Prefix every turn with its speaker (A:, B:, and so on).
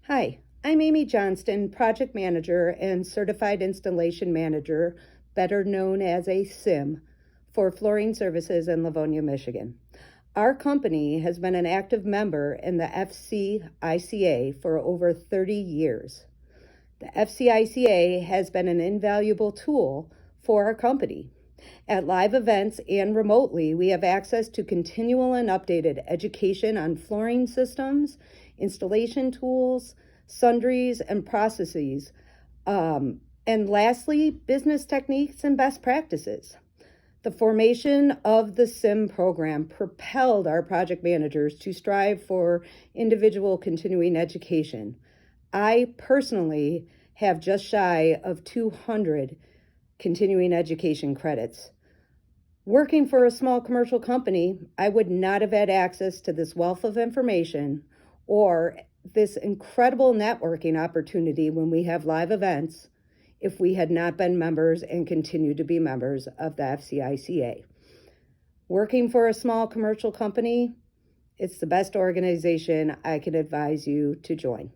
A: Hi, I'm Amy Johnston, Project Manager and Certified Installation Manager, better known as a CIM, for Flooring Services in Livonia, Michigan. Our company has been an active member in the FCICA for over 30 years. The FCICA has been an invaluable tool for our company. At live events and remotely, we have access to continual and updated education on flooring systems, installation tools, sundries, and processes. And lastly, business techniques and best practices. The formation of the CIM program propelled our project managers to strive for individual continuing education. I personally have just shy of 200 continuing education credits. Working for a small commercial company, I would not have had access to this wealth of information or this incredible networking opportunity when we have live events if we had not been members and continue to be members of the FCICA. Working for a small commercial company, it's the best organization I can advise you to join.